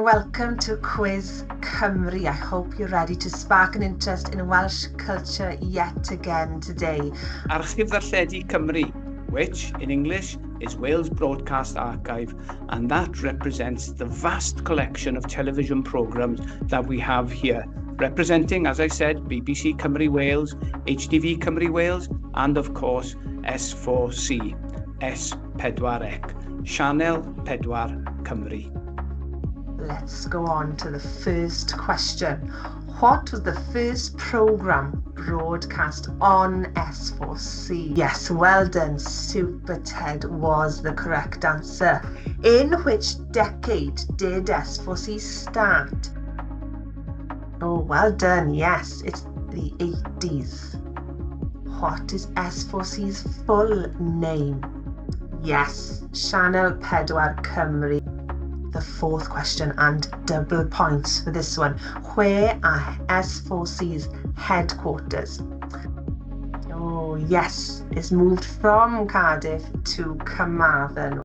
Welcome to Quiz Cymru. I hope you're ready to spark an interest in Welsh culture yet again today. Archif Ddarlledu Cymru, which in English is Wales Broadcast Archive, and that represents the vast collection of television programmes that we have here, representing, as I said, BBC Cymru Wales, HTV Cymru Wales, and of course S4C, S4C, Sianel 4 Cymru. Let's go on to the first question. What was the first programme broadcast on S4C? Yes, well done. Super Ted was the correct answer. In which decade did S4C start? Oh, well done. Yes, it's the 80s. What is S4C's full name? Yes, Sianel 4 Cymru. The fourth question, and double points for this one. Where are S4C's headquarters? Oh yes, it's moved from Cardiff to Carmarthen.